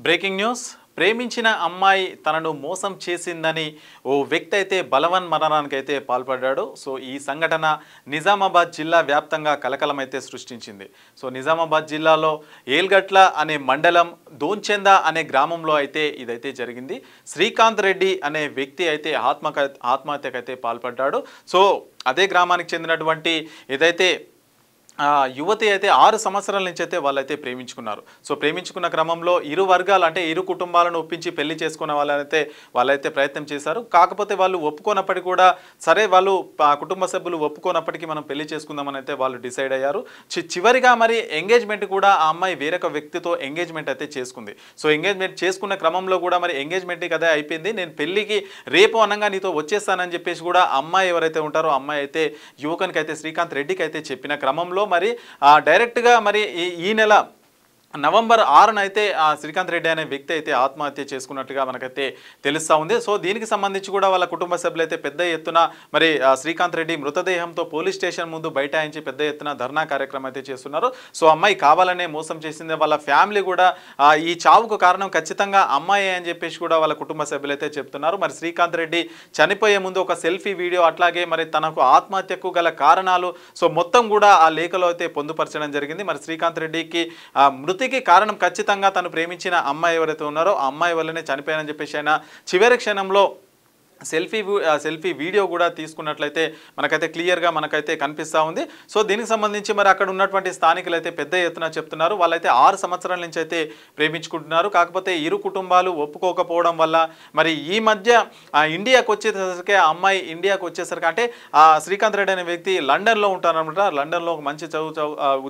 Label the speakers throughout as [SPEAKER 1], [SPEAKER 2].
[SPEAKER 1] Breaking news ప్రేమించిన అమ్మాయి తనను మోసం చేసిందని ఓ వ్యక్తి అయితే బలవన్ మరణానికి అయితే పాల్పడ్డాడు. సో ఈ సంఘటన నిజామాబాద్ జిల్లా వ్యాప్తంగా కలకలం అయితే సృష్టించింది. సో నిజామాబాద్ జిల్లాలో ఏల్గట్ల అనే మండలం దోంచెంద అనే గ్రామంలో అయితే ఇదైతే జరిగింది. శ్రీకాంత్ రెడ్డి అనే వ్యక్తి అయితే ఆత్మహత్యకైతే పాల్పడ్డాడు. సో అదే గ్రామానికి చెందినటువంటి ఏదైతే యువతి అయితే 6 సంవత్సరాల నుంచి అయితే వాళ్ళైతే ప్రేమించుకున్నారు. సో ప్రేమించుకున్న క్రమంలో ఇరు వర్గాలు అంటే ఇరు కుటుంబాలను ఒప్పించి పెళ్లి చేసుకున్న వాళ్ళైతే ప్రయత్నం చేశారు. కాకపోతే వాళ్ళు ఒప్పుకోనప్పటికీ కూడా సరే వాళ్ళు కుటుంబ సభ్యులు ఒప్పుకోనప్పటికీ మనం పెళ్లి చేసుకుందామని అయితే వాళ్ళు డిసైడ్ అయ్యారు. చివరిగా మరి ఎంగేజ్మెంట్ కూడా ఆ అమ్మాయి వేరొక వ్యక్తితో ఎంగేజ్మెంట్ అయితే చేసుకుంది. సో ఎంగేజ్మెంట్ చేసుకున్న క్రమంలో కూడా మరి ఎంగేజ్మెంట్ కదా అయిపోయింది, నేను పెళ్లికి రేపు అనగా నీతో వచ్చేస్తానని చెప్పేసి కూడా అమ్మాయి ఎవరైతే ఉంటారో అమ్మాయి అయితే యువకునికి అయితే శ్రీకాంత్ రెడ్డికి అయితే చెప్పిన క్రమంలో మరి డైరెక్ట్గా మరి ఈ నెల నవంబర్ 6న అయితే శ్రీకాంత్ రెడ్డి అనే వ్యక్తి అయితే ఆత్మహత్య చేసుకున్నట్టుగా మనకైతే తెలుస్తూ ఉంది. సో దీనికి సంబంధించి కూడా వాళ్ళ కుటుంబ సభ్యులు అయితే పెద్ద ఎత్తున మరి శ్రీకాంత్ రెడ్డి మృతదేహంతో పోలీస్ స్టేషన్ ముందు బైఠాయించి పెద్ద ఎత్తున ధర్నా కార్యక్రమం అయితే చేస్తున్నారు. సో అమ్మాయి కావాలనే మోసం చేసింది, వాళ్ళ ఫ్యామిలీ కూడా ఈ చావుకు కారణం ఖచ్చితంగా అమ్మాయి అని చెప్పేసి కూడా వాళ్ళ కుటుంబ సభ్యులు అయితే చెప్తున్నారు. మరి శ్రీకాంత్ రెడ్డి చనిపోయే ముందు ఒక సెల్ఫీ వీడియో అట్లాగే మరి తనకు ఆత్మహత్యకు గల కారణాలు సో మొత్తం కూడా ఆ లేఖలో అయితే పొందుపరచడం జరిగింది. మరి శ్రీకాంత్ రెడ్డికి మృతికి కారణం ఖచ్చితంగా తను ప్రేమించిన అమ్మాయి ఎవరైతే ఉన్నారో ఆ అమ్మాయి వల్లనే చనిపోయానని చెప్పేసి ఆయన చివరి క్షణంలో సెల్ఫీ వీడియో కూడా తీసుకున్నట్లయితే మనకైతే క్లియర్గా మనకైతే కనిపిస్తూ ఉంది. సో దీనికి సంబంధించి మరి అక్కడ ఉన్నటువంటి స్థానికులు అయితే పెద్ద ఎత్తున చెప్తున్నారు. వాళ్ళైతే 6 సంవత్సరాల నుంచి అయితే ప్రేమించుకుంటున్నారు. కాకపోతే ఇరు కుటుంబాలు ఒప్పుకోకపోవడం వల్ల మరి ఈ మధ్య ఇండియాకు వచ్చేసరికి ఆ అమ్మాయి ఇండియాకు వచ్చేసరికి అంటే శ్రీకాంత్ రెడ్డి అనే వ్యక్తి లండన్లో ఉంటారనమాట. లండన్లో ఒక మంచి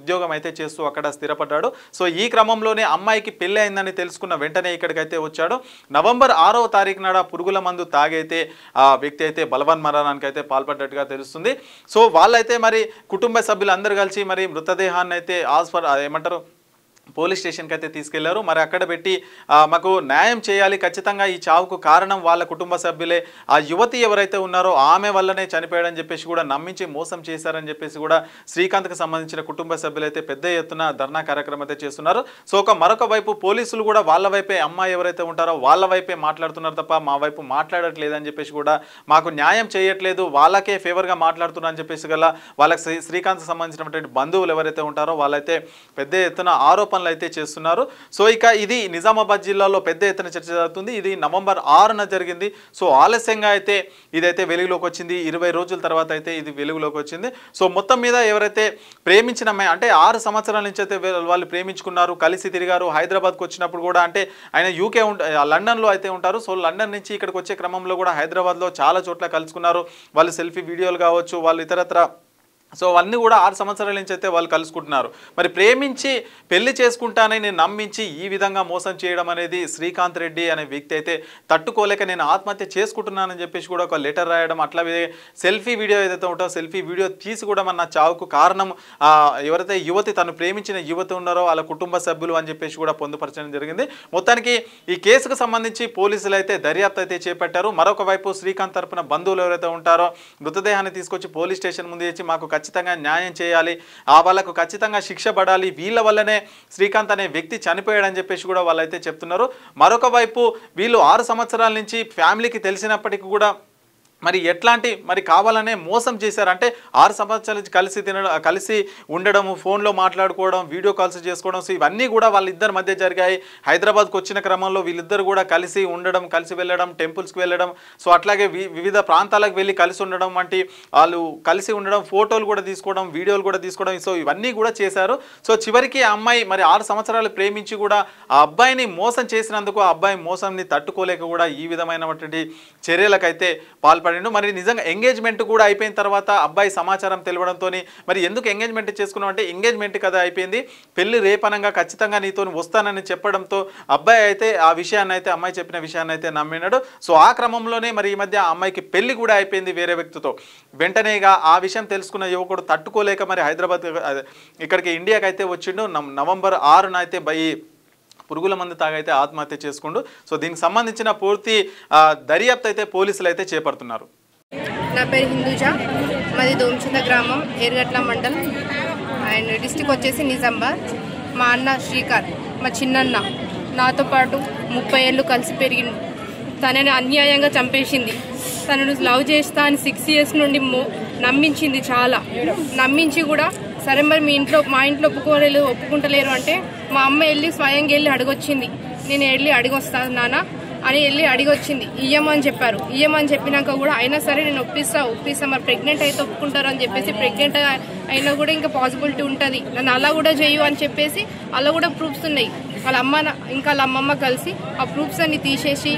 [SPEAKER 1] ఉద్యోగం అయితే చేస్తూ అక్కడ స్థిరపడ్డాడు. సో ఈ క్రమంలోనే అమ్మాయికి పెళ్ళి అయిందని తెలుసుకున్న వెంటనే ఇక్కడికైతే వచ్చాడు. నవంబర్ 6వ తారీఖు నాడు పురుగుల మందు తాగైతే ఆ వ్యక్తి అయితే బలవన్ మరణానికి అయితే పాల్పడ్డట్టుగా తెలుస్తుంది. సో వాళ్ళైతే మరి కుటుంబ సభ్యులు అందరూ కలిసి మరి మృతదేహాన్ని అయితే ఏమంటారు పోలీస్ స్టేషన్కి అయితే తీసుకెళ్లారు. మరి అక్కడ పెట్టి మాకు న్యాయం చేయాలి, ఖచ్చితంగా ఈ చావుకు కారణం వాళ్ళ కుటుంబ సభ్యులే, ఆ యువతి ఎవరైతే ఉన్నారో ఆమె వల్లనే చనిపోయాడని చెప్పేసి కూడా నమ్మించి మోసం చేశారని చెప్పేసి కూడా శ్రీకాంత్కి సంబంధించిన కుటుంబ సభ్యులైతే పెద్ద ఎత్తున ధర్నా కార్యక్రమం అయితే చేస్తున్నారు. సో మరొక వైపు పోలీసులు కూడా వాళ్ళ వైపే అమ్మాయి ఎవరైతే ఉంటారో వాళ్ళ వైపే మాట్లాడుతున్నారు తప్ప మా వైపు మాట్లాడట్లేదని చెప్పేసి కూడా మాకు న్యాయం చేయట్లేదు, వాళ్ళకే ఫేవర్గా మాట్లాడుతున్నారు అని చెప్పేసి గల వాళ్ళకి శ్రీకాంత్కి సంబంధించినటువంటి బంధువులు ఎవరైతే ఉంటారో వాళ్ళైతే పెద్ద ఎత్తున ఆరోపణ అయితే చేస్తున్నారు. సో ఇక ఇది నిజామాబాద్ జిల్లాలో పెద్ద ఎత్తున చర్చ జరుగుతుంది. ఇది నవంబర్ 6న జరిగింది. సో ఆలస్యంగా అయితే ఇదైతే వెలుగులోకి వచ్చింది. 20 రోజుల తర్వాత అయితే ఇది వెలుగులోకి వచ్చింది. సో మొత్తం మీద ఎవరైతే ప్రేమించిన అంటే 6 సంవత్సరాల నుంచి అయితే వాళ్ళు ప్రేమించుకున్నారు, కలిసి తిరిగారు. హైదరాబాద్కి వచ్చినప్పుడు కూడా అంటే ఆయన లండన్లో అయితే ఉంటారు. సో లండన్ నుంచి ఇక్కడికి వచ్చే క్రమంలో కూడా హైదరాబాద్లో చాలా చోట్ల కలుసుకున్నారు. వాళ్ళు సెల్ఫీ వీడియోలు కావచ్చు, వాళ్ళు ఇతరత్ర సో అన్నీ కూడా 6 సంవత్సరాల నుంచి అయితే వాళ్ళు కలుసుకుంటున్నారు. మరి ప్రేమించి పెళ్లి చేసుకుంటానని నేను నమ్మించి ఈ విధంగా మోసం చేయడం అనేది శ్రీకాంత్ రెడ్డి అనే వ్యక్తి అయితే తట్టుకోలేక నేను ఆత్మహత్య చేసుకుంటున్నానని చెప్పేసి కూడా ఒక లెటర్ రాయడం, అట్లాగే సెల్ఫీ వీడియో ఏదైతే ఉంటుందో సెల్ఫీ వీడియో తీసి కూడా మన చావుకు కారణం ఎవరైతే యువతి తను ప్రేమించిన యువతి ఉన్నారో వాళ్ళ కుటుంబ సభ్యులు అని చెప్పేసి కూడా పొందుపరచడం జరిగింది. మొత్తానికి ఈ కేసుకు సంబంధించి పోలీసులు అయితే దర్యాప్తు అయితే చేపట్టారు. మరొక వైపు శ్రీకాంత్ తరపున బంధువులు ఎవరైతే ఉంటారో మృతదేహాన్ని తీసుకొచ్చి పోలీస్ స్టేషన్ ముందు వచ్చి మాకు ఖచ్చితంగా న్యాయం చేయాలి, వాళ్ళకు ఖచ్చితంగా శిక్ష పడాలి, వీళ్ళ వల్లనే శ్రీకాంత్ అనే వ్యక్తి చనిపోయాడని చెప్పేసి కూడా వాళ్ళైతే చెప్తున్నారు. మరొక వైపు వీళ్ళు 6 సంవత్సరాల నుంచి ఫ్యామిలీకి తెలిసినప్పటికీ కూడా మరి ఎట్లాంటి మరి కావాలనే మోసం చేశారంటే 6 సంవత్సరాల నుంచి కలిసి ఉండడము, ఫోన్లో మాట్లాడుకోవడం, వీడియో కాల్స్ చేసుకోవడం, సో ఇవన్నీ కూడా వాళ్ళిద్దరి మధ్య జరిగాయి. హైదరాబాద్కి వచ్చిన క్రమంలో వీళ్ళిద్దరు కూడా కలిసి ఉండడం, కలిసి వెళ్ళడం, టెంపుల్స్కి వెళ్ళడం, సో అట్లాగే వివిధ ప్రాంతాలకు వెళ్ళి కలిసి ఉండడం వంటి వాళ్ళు కలిసి ఉండడం, ఫోటోలు కూడా తీసుకోవడం, వీడియోలు కూడా తీసుకోవడం, సో ఇవన్నీ కూడా చేశారు. సో చివరికి ఆ అమ్మాయి మరి 6 సంవత్సరాలు ప్రేమించి కూడా ఆ అబ్బాయిని మోసం చేసినందుకు ఆ అబ్బాయి మోసంని తట్టుకోలేక కూడా ఈ విధమైనటువంటి చర్యలకైతే పాల్పడి మరి నిజంగా ఎంగేజ్మెంట్ కూడా అయిపోయిన తర్వాత అబ్బాయి సమాచారం తెలియడంతో మరి ఎందుకు ఎంగేజ్మెంట్ చేసుకున్నాం అంటే ఎంగేజ్మెంట్ కదా అయిపోయింది, పెళ్లి రేపనంగా ఖచ్చితంగా నీతో వస్తానని చెప్పడంతో అబ్బాయి అయితే ఆ విషయాన్ని అయితే అమ్మాయి చెప్పిన విషయాన్ని అయితే నమ్మినాడు. సో ఆ క్రమంలోనే మరి ఈ మధ్య అమ్మాయికి పెళ్లి కూడా అయిపోయింది వేరే వ్యక్తితో. వెంటనేగా ఆ విషయం తెలుసుకున్న యువకుడు తట్టుకోలేక మరి హైదరాబాద్ ఇక్కడికి ఇండియాకి అయితే వచ్చిండు. నవంబర్ 6న అయితే పురుగుల మందు తాగైతే ఆత్మహత్య చేసుకుంటూ. సో దీనికి సంబంధించిన పూర్తి దర్యాప్తు అయితే పోలీసులు అయితే చేపడుతున్నారు.
[SPEAKER 2] నా పేరు హిందూజా, మాది దోంచెంద గ్రామం, ఏర్గట్ల మండలం, అండ్ డిస్టిక్ వచ్చేసి నిజామాబాద్. మా అన్న శ్రీకాంత్, మా చిన్నన్న నాతో పాటు 30 ఏళ్ళు కలిసి పెరిగింది. తనని అన్యాయంగా చంపేసింది. తనను లవ్ చేస్తా అని 6 years నుండి నమ్మించింది. చాలా నమ్మించి కూడా సరే మరి మా ఇంట్లో ఒప్పుకుంటలేరు అంటే మా అమ్మ వెళ్ళి స్వయంగా వెళ్ళి అడిగొచ్చింది. నేను వెళ్ళి అడిగొస్తాను నాన్న అని వెళ్ళి అడిగొచ్చింది. ఇయ్యమని చెప్పారు. ఇయ్యమని చెప్పినాక కూడా అయినా సరే నేను ఒప్పిస్తా మరి ప్రెగ్నెంట్ అయితే ఒప్పుకుంటారు అని చెప్పేసి ప్రెగ్నెంట్ అయినా కూడా ఇంకా పాసిబిలిటీ ఉంటుంది, నన్ను అలా కూడా చేయు అని చెప్పేసి అలా కూడా ప్రూఫ్స్ ఉన్నాయి. వాళ్ళ అమ్మమ్మ కలిసి ఆ ప్రూఫ్స్ అన్ని తీసేసి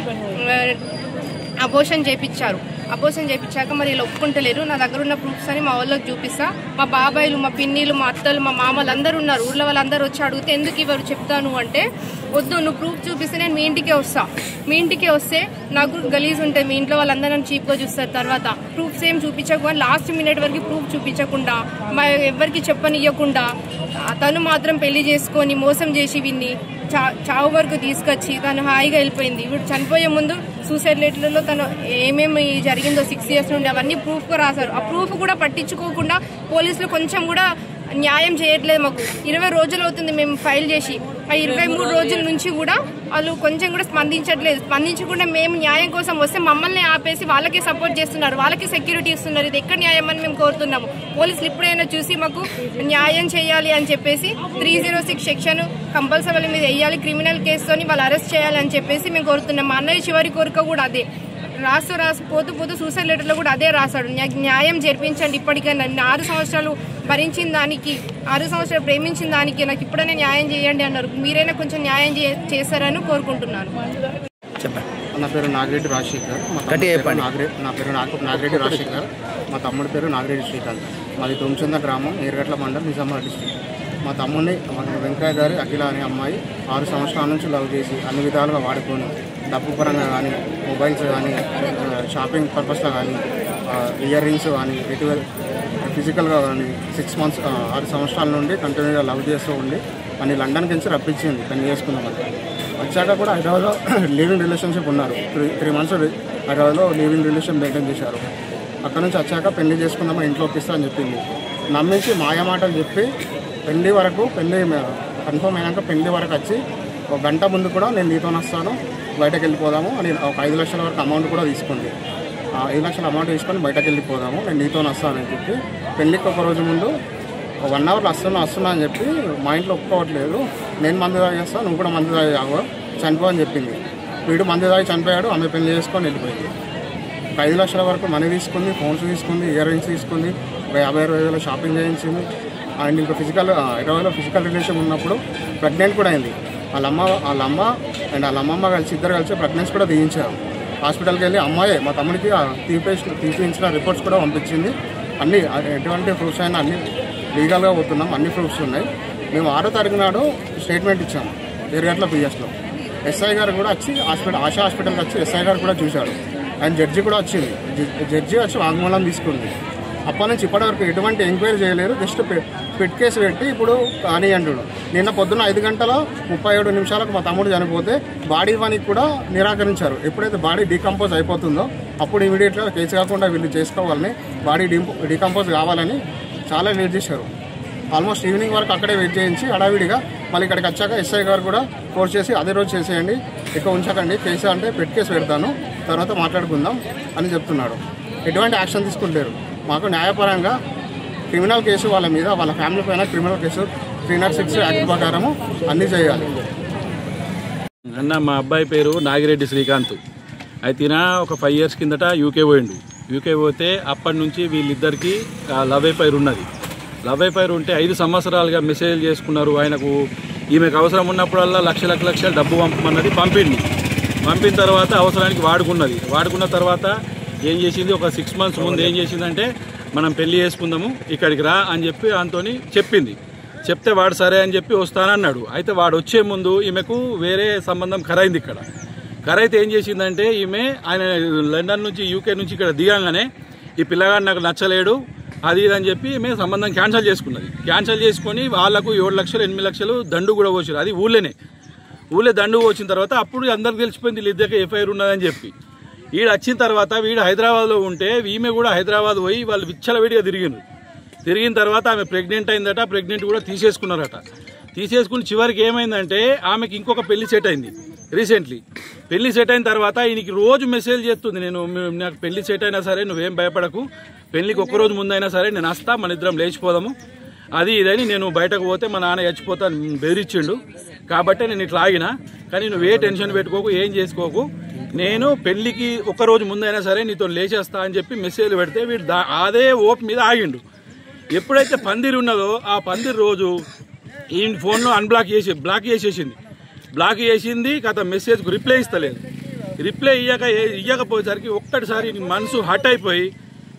[SPEAKER 2] అబోషన్ చేయించారు. అబోషన్ చేయించాక మరి వీళ్ళు ఒప్పుకుంటలేరు. నా దగ్గర ఉన్న ప్రూఫ్స్ అని మా వాళ్ళకి చూపిస్తా. మా బాబాయిలు, మా పిన్నిలు, మా అత్తలు, మా మామలు అందరూ ఉన్నారు. ఊళ్ళో వాళ్ళందరూ వచ్చి అడిగితే ఎందుకు ఇవ్వరు చెప్తాను అంటే వద్దు, నువ్వు ప్రూఫ్ చూపిస్తే నేను మీ ఇంటికే వస్తా. మీ ఇంటికే వస్తే నాకు గలీజ్ ఉంటాయి, మీ ఇంట్లో వాళ్ళందరూ నన్ను చీప్గా చూస్తారు. తర్వాత ప్రూఫ్స్ ఏం చూపించకుండా లాస్ట్ మినిట్ వరకు ప్రూఫ్ చూపించకుండా ఎవరికి చెప్పనివ్వకుండా తను మాత్రం పెళ్లి చేసుకొని మోసం చేసి విన్ని చావు వరకు తీసుకొచ్చి తను హాయిగా వెళ్ళిపోయింది. ఇప్పుడు చనిపోయే ముందు సూసైడ్ లెటర్లో తను ఏమేమి జరిగిందో 6 years నుండి అవన్నీ ప్రూఫ్గా రాశారు. ఆ ప్రూఫ్ కూడా పట్టించుకోకుండా పోలీసులు కొంచెం కూడా న్యాయం చేయట్లేదు. మాకు 20 రోజులు అవుతుంది మేము ఫైల్ చేసి. ఆ 23 రోజుల నుంచి కూడా వాళ్ళు కొంచెం కూడా స్పందించకుండా మేము న్యాయం కోసం వస్తే మమ్మల్ని ఆపేసి వాళ్ళకే సపోర్ట్ చేస్తున్నారు, వాళ్ళకి సెక్యూరిటీ ఇస్తున్నారు. ఇది ఎక్కడ న్యాయం అని మేము కోరుతున్నాము. పోలీసులు ఇప్పుడైనా చూసి మాకు న్యాయం చేయాలి అని చెప్పేసి 306 సెక్షన్ కంపల్సరీ వాళ్ళ మీద వేయాలి, క్రిమినల్ కేసుతోని వాళ్ళు అరెస్ట్ చేయాలి అని చెప్పేసి మేము కోరుతున్నాం. మా అన్నయ్య చివరి కోరిక కూడా అదే. రాసి పోతూ సూసైడ్ లెటర్లో కూడా అదే రాశాడు, న్యాయం జరిపించండి. ఇప్పటికైనా 6 సంవత్సరాలు భరించిన దానికి, 6 సంవత్సరాలు ప్రేమించిన దానికి నాకు ఇప్పుడైనా న్యాయం చేయండి అన్నారు. మీరైనా కొంచెం న్యాయం చేస్తారని కోరుకుంటున్నాను.
[SPEAKER 3] నా పేరు నాగిరెడ్డి రాజశేఖర్. నా పేరు నాగిరెడ్డి రాజశేఖర్. మా తమ్ముడి పేరు నాగిరెడ్డి శ్రీకాంత్. మాది తొమ్మిచంద గ్రామం, ఏర్గట్ల మండలం, నిజామాబాద్ డిస్ట్రిక్ట్. మా తమ్ముడిని వెంకయ్య గారి అఖిల అనే అమ్మాయి 6 సంవత్సరాల నుంచి లవ్ చేసి అన్ని విధాలుగా వాడుకొని డబ్బు పరంగా కానీ, మొబైల్స్ కానీ, షాపింగ్ పర్పస్లో కానీ, ఇయర్ రింగ్స్ కానీ, ఫిజికల్గా కానీ 6 months 6 సంవత్సరాల నుండి కంటిన్యూగా లవ్ చేస్తూ ఉండి అని లండన్కి నుంచి రప్పించింది పెళ్లి చేసుకున్నామని. వచ్చాక కూడా హైదరాబాద్లో లివింగ్ రిలేషన్షిప్ ఉన్నారు. 3 months హైదరాబాద్లో లివింగ్ రిలేషన్ మెయింటైన్ చేశారు. అక్కడ నుంచి వచ్చాక పెళ్లి చేసుకుందామా ఇంట్లో ఒప్పిస్తా అని చెప్పింది. నమ్మించి మాయమాటలు చెప్పి పెళ్లి కన్ఫర్మ్ అయినాక పెళ్లి వరకు వచ్చి 1 గంట ముందు కూడా నేను నీతో వస్తాను, బయటకు వెళ్ళిపోదాము అని ఒక 5 లక్షల వరకు అమౌంట్ కూడా తీసుకుంది. 5 లక్షల అమౌంట్ తీసుకొని బయటకు వెళ్ళిపోదాము, నేను నీతో వస్తానని చెప్పి పెళ్ళికి 1 రోజు ముందు 1 hour వస్తున్నా అని చెప్పి మా ఇంట్లో ఒప్పుకోవట్లేదు. నేను మందు తాగేస్తాను, నువ్వు కూడా మందు తాగావు, చనిపో అని చెప్పింది. వీడు మందు తాగి చనిపోయాడు, ఆమె పెళ్లి చేసుకొని వెళ్ళిపోయింది. 5 లక్షల వరకు మనీ తీసుకుంది, ఫోన్స్ తీసుకుంది, ఇయర్ రింగ్స్ తీసుకుంది, 50,000 షాపింగ్ చేయించింది. అండ్ ఇంకా హైదరాబాద్లో ఫిజికల్ రిలేషన్ ఉన్నప్పుడు ప్రెగ్నెంట్ కూడా అయింది. వాళ్ళ అమ్మ అండ్ వాళ్ళ అమ్మమ్మ ఇద్దరు కలిసి ప్రెగ్నెన్సీ కూడా తీయించారు. హాస్పిటల్కి వెళ్ళి అమ్మాయి మా తమ్ముడికి తీపించిన రిపోర్ట్స్ కూడా పంపించింది. అన్ని ఎటువంటి ప్రూఫ్స్ అయినా అన్ని లీగల్గా పోతున్నాం, అన్ని ప్రూఫ్స్ ఉన్నాయి. మేము 6వ తారీఖు నాడు స్టేట్మెంట్ ఇచ్చాము ఏర్గట్ల పిఎస్లో. ఎస్ఐ గారు కూడా వచ్చి ఆశా హాస్పిటల్కి వచ్చి ఎస్ఐ గారు కూడా చూశాడు. అండ్ జడ్జి కూడా వచ్చింది. జడ్జి వచ్చి వాంగ్మూలం తీసుకుంది. అప్పటి నుంచి ఇప్పటివరకు ఎటువంటి ఎంక్వైరీ చేయలేరు, జస్ట్ పిట్ కేసు పెట్టి ఇప్పుడు అని అంటున్నాడు. నిన్న పొద్దున్న 5:37 మా తమ్ముడు చనిపోతే బాడీ ఇవ్వడానికి కూడా నిరాకరించారు. ఎప్పుడైతే బాడీ డీకంపోజ్ అయిపోతుందో అప్పుడు ఇమీడియట్గా కేసు కాకుండా వీళ్ళు చేసుకోవాలని, బాడీ డీకంపోజ్ కావాలని చాలా వెయిట్ చేశారు. ఆల్మోస్ట్ ఈవినింగ్ వరకు అక్కడే వెయిట్ చేయించి హడావిడిగా మళ్ళీ ఇక్కడికి వచ్చాక ఎస్ఐ గారు కూడా ఫోర్స్ చేసి అదే రోజు చేసేయండి, ఎక్కువ ఉంచకండి, కేసు అంటే పెట్ కేసు పెడతాను, తర్వాత మాట్లాడుకుందాం అని చెప్తున్నాడు. ఎటువంటి యాక్షన్ తీసుకుంటారు. మాకు న్యాయపరంగా క్రిమినల్ కేసు వాళ్ళ మీద, వాళ్ళ ఫ్యామిలీ పైన క్రిమినల్ కేసు 306 యాక్ట్ ప్రకారము అన్నీ చేయాలి.
[SPEAKER 4] అన్న మా అబ్బాయి పేరు నాగిరెడ్డి శ్రీకాంత్. అయితే ఒక 5 years కిందట యూకే పోయిండు. యూకే పోతే అప్పటి నుంచి వీళ్ళిద్దరికి లవ్ అఫైర్ ఉన్నది. లవ్ అఫైర్ ఉంటే 5 సంవత్సరాలుగా మెసేజ్ చేసుకున్నారు. ఆయనకు ఈమెకు అవసరం ఉన్నప్పుడల్లా లక్షల డబ్బు పంపమన్నది, పంపిన తర్వాత అవసరానికి వాడుకున్న తర్వాత ఏం చేసింది, ఒక 6 months ముందు ఏం చేసిందంటే మనం పెళ్లి చేసుకుందాము, ఇక్కడికి రా అని చెప్పి ఆయనతోని చెప్తే వాడు సరే అని చెప్పి వస్తానన్నాడు. అయితే వాడు వచ్చే ముందు ఈమెకు వేరే సంబంధం ఖరైంది. ఇక్కడ ఖరైతే ఏం చేసిందంటే ఈమె ఆయన లండన్ నుంచి యూకే నుంచి ఇక్కడ దిగంగానే ఈ పిల్లగాడు నాకు నచ్చలేడు అది ఇది అని చెప్పి ఈమె సంబంధం క్యాన్సిల్ చేసుకొని వాళ్లకు 7 లక్షలు 8 లక్షలు దండు కూడా పోసారు. అది ఊళ్ళో దండు వచ్చిన తర్వాత అప్పుడు అందరికి తెలిసిపోయింది వీళ్ళిద్దరికి ఎఫ్ఐఆర్ ఉన్నదని చెప్పి. వీడు వచ్చిన తర్వాత వీడు హైదరాబాద్లో ఉంటే ఈమె కూడా హైదరాబాద్ పోయి వాళ్ళు విచ్చలవిడిగా తిరిగిన తర్వాత ఆమె ప్రెగ్నెంట్ అయిందట. ప్రెగ్నెంట్ కూడా తీసేసుకున్నారట. తీసేసుకుని చివరికి ఏమైందంటే ఆమెకి ఇంకొక పెళ్లి సెట్ అయింది రీసెంట్లీ. పెళ్లి సెట్ అయిన తర్వాత ఈయనకి రోజు మెసేజ్ చేస్తుంది, నాకు పెళ్లి సెట్ అయినా సరే నువ్వేం భయపడకు, పెళ్లికి ఒక్కరోజు ముందైనా సరే నేను వస్తా, మన ఇద్దరం లేచిపోదాము, అది ఇదని. నేను బయటకు పోతే మా నాన్న చచ్చిపోతాను బెదిరించిండు కాబట్టి నేను ఇట్లా ఆగిన. కానీ నువ్వు ఏ టెన్షన్ పెట్టుకోకు, ఏం చేసుకోకు, నేను పెళ్లికి ఒక్కరోజు ముందైనా సరే నీతో లేచేస్తా అని చెప్పి మెసేజ్లు పెడితే వీడు అదే ఓపు మీద ఆగిండు. ఎప్పుడైతే పందిరి ఉన్నదో ఆ పందిరి రోజు ఈ ఫోన్లో బ్లాక్ చేసేసింది. కథ మెసేజ్కు రిప్లై ఇస్తలేదు. రిప్లై ఇయ్యకపోయేసరికి ఒక్కటిసారి మనసు హట్ అయిపోయి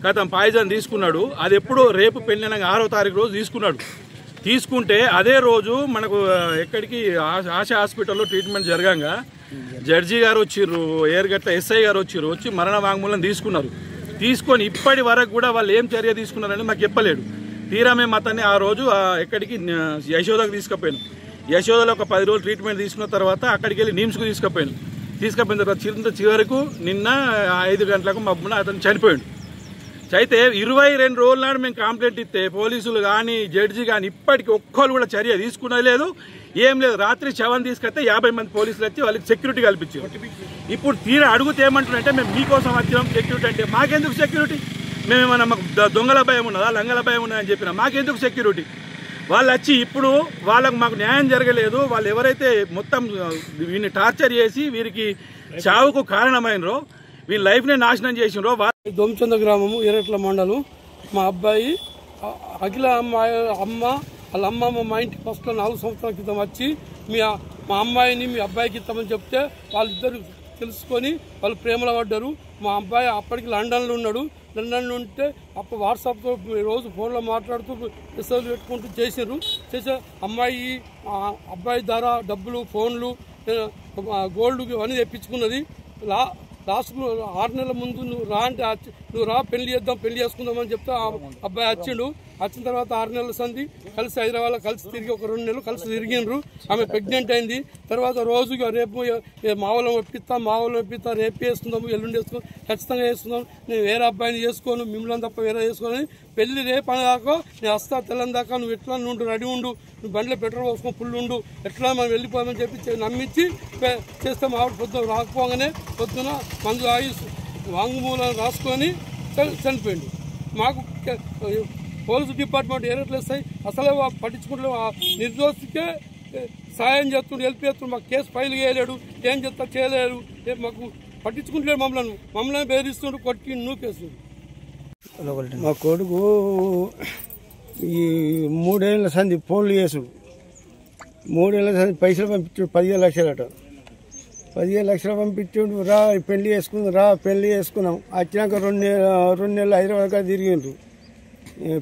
[SPEAKER 4] కథం పాయిజన్ తీసుకున్నాడు. అది ఎప్పుడో రేపు పెళ్ళిన 6వ తారీఖు రోజు తీసుకుంటే అదే రోజు మనకు ఎక్కడికి ఆశా హాస్పిటల్లో ట్రీట్మెంట్ జరగంగా జడ్జి గారు వచ్చిర్రు, ఏర్గట్ల ఎస్ఐ గారు వచ్చి మరణ వాంగ్మూలం తీసుకొని ఇప్పటి వరకు కూడా వాళ్ళు ఏం చర్య తీసుకున్నారని మాకు చెప్పలేడు. తీరా మేము అతన్ని ఆ రోజు ఎక్కడికి యశోదకు తీసుకుపోయాను. యశోదలో ఒక 10 రోజులు ట్రీట్మెంట్ తీసుకున్న తర్వాత అక్కడికి వెళ్ళి నిమ్స్కు తీసుకుపోయిన తర్వాత చివరకు నిన్న 5 గంటలకు మబ్బున అతను చనిపోయాడు. అయితే 22 రోజుల నాడు మేము కంప్లైంట్ ఇస్తే పోలీసులు కానీ జడ్జి కానీ ఇప్పటికీ ఒక్కరు కూడా చర్య తీసుకున్నది లేదు, ఏం లేదు. రాత్రి శవం తీసుకొస్తే 50 మంది పోలీసులు వచ్చి వాళ్ళకి సెక్యూరిటీ కల్పించారు. ఇప్పుడు తీరా అడుగుతే ఏమంటున్నారంటే మేము మీకోసం వచ్చినాం సెక్యూరిటీ అంటే, మాకెందుకు సెక్యూరిటీ? మేమేమన్నా మాకు దొంగల భయం ఉన్నదా, లంగల భయం ఉన్నదని చెప్పినా మాకెందుకు సెక్యూరిటీ? వాళ్ళు వచ్చి ఇప్పుడు మాకు న్యాయం జరగలేదు, వాళ్ళు ఎవరైతే మొత్తం వీరిని టార్చర్ చేసి వీరికి చావుకు కారణమైనరో, వీళ్ళ లైఫ్నే నాశనం చేసినరో.
[SPEAKER 5] దోమచంద గ్రామము ఎర్రట్ల మండలం. మా అబ్బాయి అఖిల అమ్మ వాళ్ళ అమ్మమ్మ మా ఇంటికి ఫస్ట్ 4 సంవత్సరాల క్రితం వచ్చి మా అమ్మాయిని మీ అబ్బాయికి ఇస్తామని చెప్తే వాళ్ళిద్దరు తెలుసుకొని వాళ్ళు ప్రేమలో పడ్డారు. మా అబ్బాయి అప్పటికి లండన్లో ఉన్నాడు. లండన్లో ఉంటే అప్పుడు వాట్సాప్తో రోజు ఫోన్లో మాట్లాడుతూ మెసేజ్ పెట్టుకుంటూ చేసే అబ్బాయి ధర డబ్బులు ఫోన్లు గోల్డ్ ఇవన్నీ తెప్పించుకున్నది. లాస్ట్ 6 నెలల ముందు నువ్వు రా అంటే నువ్వు రా పెళ్లి చేసుకుందాం అని చెప్తే అబ్బాయి వచ్చిన తర్వాత 6 నెలల సంది కలిసి హైదరాబాద్లో తిరిగి ఒక 2 నెలలు కలిసి తిరిగినరు. ఆమె ప్రెగ్నెంట్ అయింది. తర్వాత రోజుగా రేపు మా వాళ్ళని ఒప్పిస్తా రేపు వేసుకుందాము, ఎల్లుండి వేసుకుందాం, ఖచ్చితంగా వేసుకుందాం, నేను వేరే అబ్బాయిని చేసుకోను, మిమ్మల్ని తప్ప వేరే చేసుకోని, పెళ్లి రేపు అనేదాకా నేను వస్తా తెల్లని దాకా నువ్వు ఎట్లా ఉండు, రెడీ ఉండు, నువ్వు బండిలో పెట్రోల్ పోసుకొని ఫుల్ ఉండు, ఎట్లా మనం వెళ్ళిపోదామని చెప్పి నమ్మించి చేస్తే మా ఆవిడ రాకపోగానే పొద్దున మందు ఆగి వాంగ్మూలం రాసుకొని చనిపోయింది. మాకు పోలీసు డిపార్ట్మెంట్ ఏరేట్లేస్తాయి అసలే పట్టించుకుంటూ నిర్దోషికే సాయం చేస్తుండే హెల్ప్ చేస్తుండే. మాకు కేసు ఫైల్ చేయలేడు, ఏం చేస్తా చేయలేరు, మాకు పట్టించుకుంటలేడు. మమ్మల్ని బెదిరిస్తుండ్రు, కొట్టి నూకేస్తుండ్రు.
[SPEAKER 6] మా కొడుకు ఈ 3 ఏళ్ల సంది ఫోన్లు చేసుడు, 3 ఏళ్ల సంది పైసలు పంపించాడు 15 లక్షలట. 15 లక్షలు పంపించాడు. రా పెళ్లి చేసుకున్నాం. వచ్చినాక 2 నెలలు హైదరాబాద్ తిరిగిండ్రు.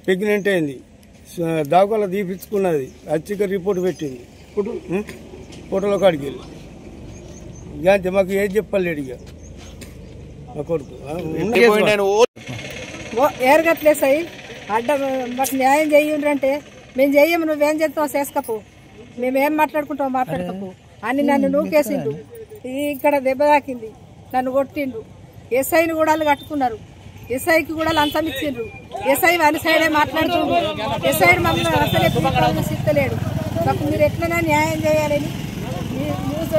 [SPEAKER 6] ప్రెగ్నెంట్ అయింది, దాఖలా తీపించుకున్నది, అచ్చిక రిపోర్ట్ పెట్టింది. ఫోటోలో కాడికి వెళ్ళి ఇక మాకు ఏం చెప్పలేడు. ఇక మా కొడుకు
[SPEAKER 7] ఏరగట్లేసాయి మాకు న్యాయం చెయ్యండి. మేము చెయ్యము, నువ్వేం చేస్తావు చేసుకపో, మేమేం మాట్లాడుకుంటావు అని నన్ను నూకేసిండు. ఇక్కడ దెబ్బ తాకింది, నన్ను కొట్టిండు. ఎస్ఐని కూడా వాళ్ళు కట్టుకున్నారు. ఎస్ఐకి కూడా లంచం ఇచ్చిండ్రు. ఎస్ఐ వాళ్ళ సైడే మాట్లాడుతుండ్రు. ఎస్ఐ మమ్మల్ని అసలు ఇస్తలేడు. మాకు మీరు ఎట్లైనా న్యాయం చేయాలని న్యూస్